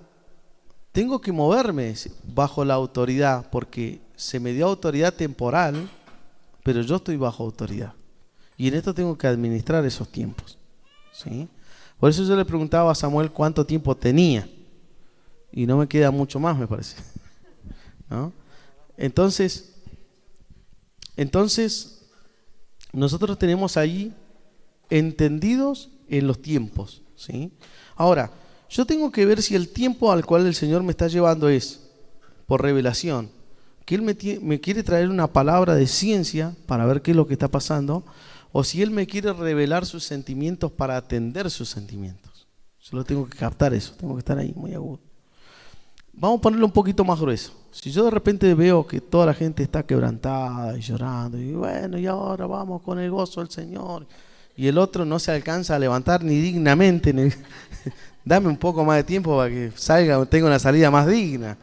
S2: tengo que moverme bajo la autoridad, porque se me dio autoridad temporal, pero yo estoy bajo autoridad. Y en esto tengo que administrar esos tiempos, ¿sí? Por eso yo le preguntaba a Samuel cuánto tiempo tenía. Y no me queda mucho más, me parece, ¿no? Entonces, nosotros tenemos ahí entendidos en los tiempos, ¿sí? Ahora, yo tengo que ver si el tiempo al cual el Señor me está llevando es por revelación, que Él me quiere traer una palabra de ciencia para ver qué es lo que está pasando, o si Él me quiere revelar sus sentimientos para atender sus sentimientos. Yo lo tengo que captar eso, tengo que estar ahí muy agudo. Vamos a ponerlo un poquito más grueso. Si yo de repente veo que toda la gente está quebrantada y llorando, y bueno, y ahora vamos con el gozo del Señor, y el otro no se alcanza a levantar ni dignamente, dame un poco más de tiempo para que salga, tenga una salida más digna.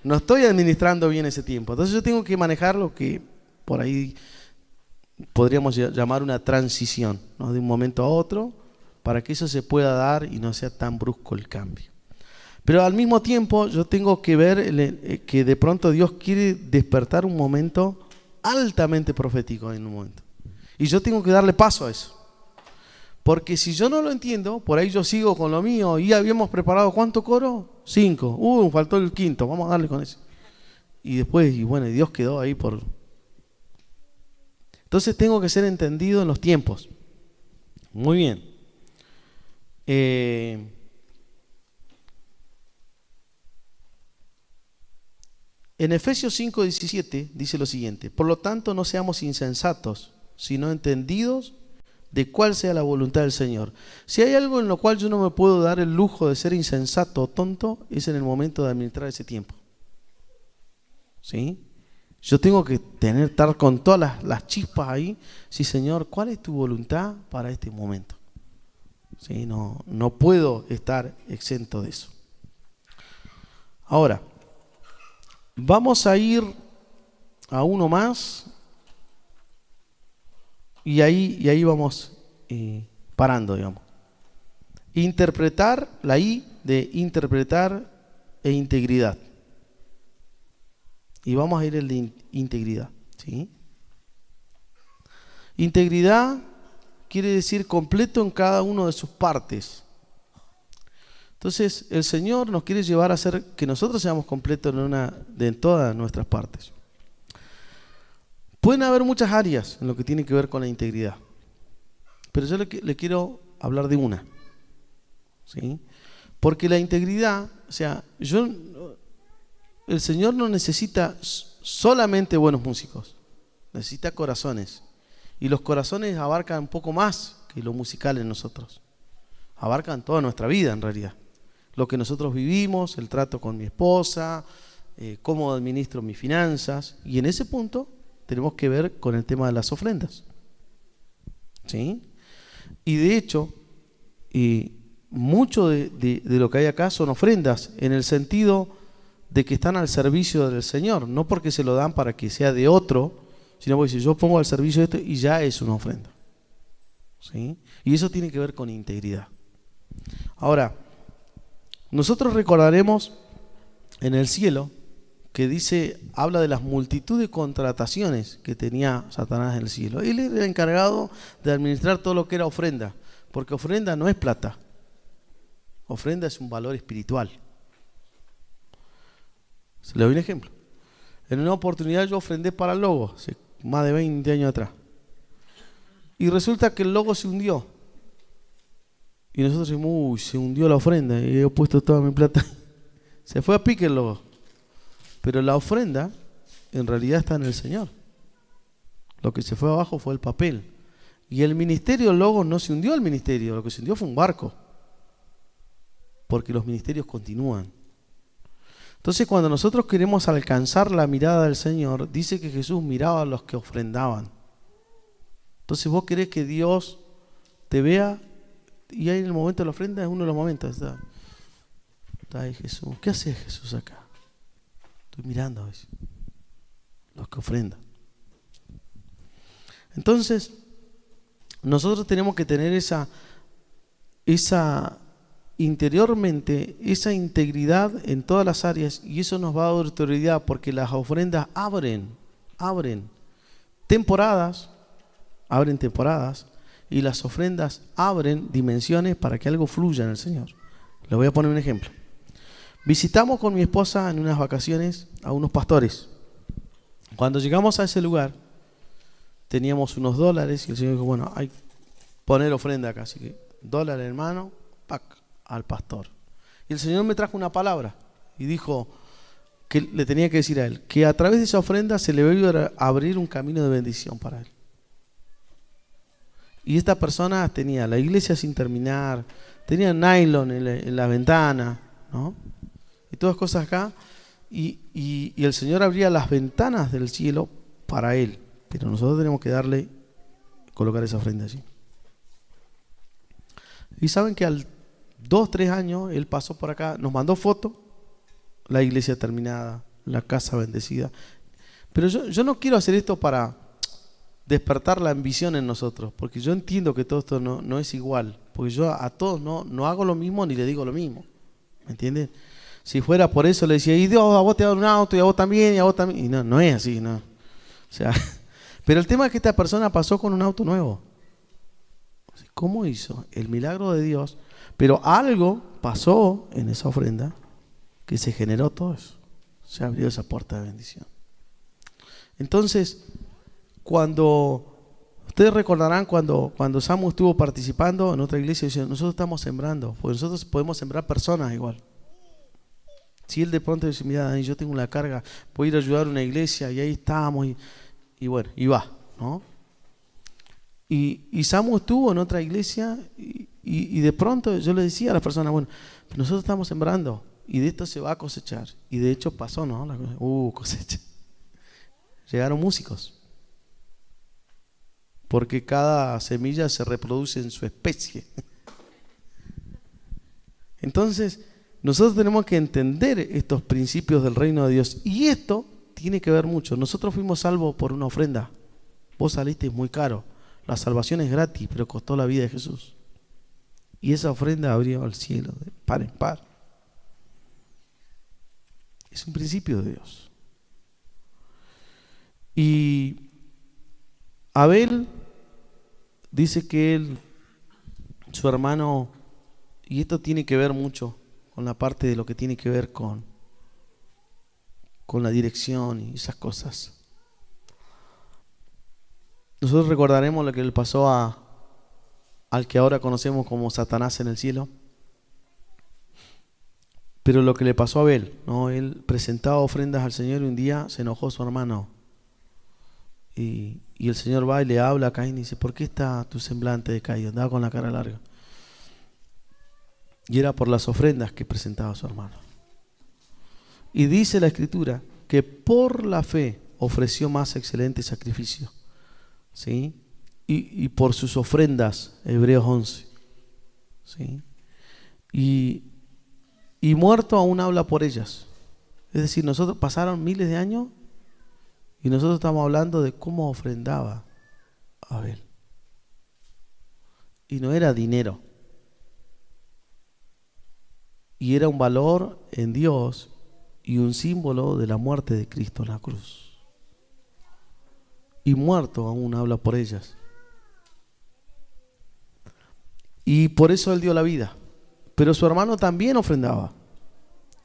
S2: No estoy administrando bien ese tiempo. Entonces yo tengo que manejar lo que por ahí podríamos llamar una transición, ¿no? De un momento a otro, para que eso se pueda dar y no sea tan brusco el cambio. Pero al mismo tiempo yo tengo que ver que de pronto Dios quiere despertar un momento altamente profético en un momento. Y yo tengo que darle paso a eso. Porque si yo no lo entiendo, por ahí yo sigo con lo mío. Y habíamos preparado, ¿cuánto coro? 5. Faltó el quinto, vamos a darle con ese. Y después, y bueno, Dios quedó ahí por... Entonces tengo que ser entendido en los tiempos. Muy bien. En Efesios 5:17 dice lo siguiente: por lo tanto no seamos insensatos, sino entendidos de cuál sea la voluntad del Señor. Si hay algo en lo cual yo no me puedo dar el lujo de ser insensato o tonto, es en el momento de administrar ese tiempo, ¿sí? Yo tengo que estar con todas las chispas ahí. Sí, Señor, ¿cuál es tu voluntad para este momento? ¿Sí? No puedo estar exento de eso. Ahora, vamos a ir a uno más. Y ahí vamos parando, digamos. Interpretar, la I de interpretar e integridad. Y vamos a ir el de integridad, ¿sí? Integridad quiere decir completo en cada una de sus partes. Entonces, el Señor nos quiere llevar a hacer que nosotros seamos completos en todas nuestras partes. Pueden haber muchas áreas en lo que tiene que ver con la integridad, pero yo le quiero hablar de una, ¿sí? Porque la integridad, o sea, el Señor no necesita solamente buenos músicos. necesita corazones. Y los corazones abarcan un poco más que lo musical en nosotros. Abarcan toda nuestra vida en realidad. Lo que nosotros vivimos, el trato con mi esposa, cómo administro mis finanzas. Y en ese punto tenemos que ver con el tema de las ofrendas. ¿Sí? Y de hecho, mucho de lo que hay acá son ofrendas, en el sentido de que están al servicio del Señor, no porque se lo dan para que sea de otro, sino porque si yo pongo al servicio de esto y ya es una ofrenda. ¿Sí? Y eso tiene que ver con integridad. Ahora, nosotros recordaremos en el cielo que habla de las multitud de contrataciones que tenía Satanás en el cielo. Él era encargado de administrar todo lo que era ofrenda, porque ofrenda no es plata. Ofrenda es un valor espiritual. Le doy un ejemplo. En una oportunidad yo ofrendé para el logo, hace más de 20 años atrás. Y resulta que el logo se hundió. Y nosotros decimos, uy, se hundió la ofrenda y he puesto toda mi plata. Se fue a pique el logo. Pero la ofrenda en realidad está en el Señor. Lo que se fue abajo fue el papel. Y el ministerio, el logo, no se hundió el ministerio, lo que se hundió fue un barco. Porque los ministerios continúan. Entonces cuando nosotros queremos alcanzar la mirada del Señor, dice que Jesús miraba a los que ofrendaban. Entonces vos querés que Dios te vea, y ahí en el momento de la ofrenda es uno de los momentos. Está ahí Jesús. ¿Qué hace Jesús acá? Estoy mirando a veces los que ofrendan. Entonces nosotros tenemos que tener esa interiormente, esa integridad en todas las áreas, y eso nos va a dar autoridad, porque las ofrendas abren temporadas, y las ofrendas abren dimensiones para que algo fluya en el Señor. Les voy a poner un ejemplo. Visitamos con mi esposa en unas vacaciones a unos pastores. Cuando llegamos a ese lugar, teníamos unos dólares y el Señor dijo, bueno, hay que poner ofrenda acá, así que dólares en mano, ¡pac!, al pastor. Y el Señor me trajo una palabra y dijo que le tenía que decir a él que a través de esa ofrenda se le iba a abrir un camino de bendición para él. Y esta persona tenía la iglesia sin terminar, tenía nylon en la ventana, ¿no? Y todas cosas acá. Y el Señor abría las ventanas del cielo para él. Pero nosotros tenemos que colocar esa ofrenda allí. Y saben que al 2-3 años él pasó por acá, nos mandó fotos, la iglesia terminada, la casa bendecida. Pero yo no quiero hacer esto para despertar la ambición en nosotros, porque yo entiendo que todo esto no es igual, porque yo a todos no hago lo mismo ni le digo lo mismo, ¿me entiendes? Si fuera por eso le decía, y Dios, a vos te da un auto, y a vos también, y a vos también, y no es así, no. O sea, pero el tema es que esta persona pasó con un auto nuevo. ¿Cómo hizo? El milagro de Dios. Pero algo pasó en esa ofrenda que se generó todo eso. Se abrió esa puerta de bendición. Entonces, ustedes recordarán cuando Samu estuvo participando en otra iglesia, decía, nosotros estamos sembrando, porque nosotros podemos sembrar personas igual. Si él de pronto dice, mira, Dani, yo tengo una carga, voy a ir a ayudar a una iglesia, y ahí estamos, y bueno, y va, ¿no? Y Samu estuvo en otra iglesia y de pronto yo le decía a las personas, bueno, nosotros estamos sembrando y de esto se va a cosechar. Y de hecho pasó, ¿no? Cosecha. Llegaron músicos. Porque cada semilla se reproduce en su especie. Entonces, nosotros tenemos que entender estos principios del reino de Dios. Y esto tiene que ver mucho. Nosotros fuimos salvos por una ofrenda. Vos saliste muy caro. La salvación es gratis, pero costó la vida de Jesús. Y esa ofrenda abrió al cielo de par en par. Es un principio de Dios. Y Abel dice que su hermano, y esto tiene que ver mucho con la parte de lo que tiene que ver con la dirección y esas cosas. Nosotros recordaremos lo que le pasó al que ahora conocemos como Satanás en el cielo. Pero lo que le pasó a Abel, ¿no? Él presentaba ofrendas al Señor y un día se enojó su hermano. Y el Señor va y le habla a Caín y dice, ¿por qué está tu semblante decaído? Andaba con la cara larga. Y era por las ofrendas que presentaba su hermano. Y dice la Escritura que por la fe ofreció más excelente sacrificio. ¿Sí? Y por sus ofrendas, Hebreos 11. ¿Sí? Y muerto aún habla por ellas. Es decir, nosotros pasaron miles de años y nosotros estamos hablando de cómo ofrendaba Abel. Y no era dinero. Y era un valor en Dios y un símbolo de la muerte de Cristo en la cruz. Y muerto aún habla por ellas. Y por eso él dio la vida. Pero su hermano también ofrendaba.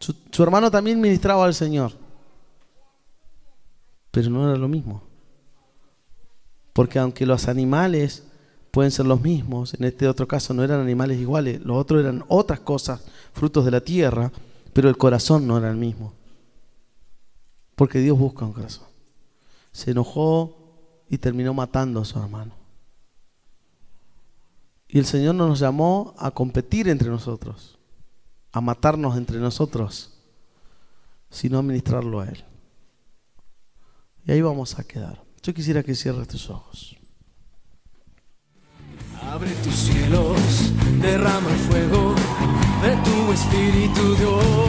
S2: Su hermano también ministraba al Señor. Pero no era lo mismo. Porque aunque los animales pueden ser los mismos, en este otro caso no eran animales iguales, los otros eran otras cosas, frutos de la tierra, pero el corazón no era el mismo. Porque Dios busca un corazón. Se enojó y terminó matando a su hermano. Y el Señor no nos llamó a competir entre nosotros, a matarnos entre nosotros, sino a ministrarlo a Él. Y ahí vamos a quedar. Yo quisiera que cierres tus ojos.
S1: Abre tus cielos, derrama el fuego de tu Espíritu, Dios.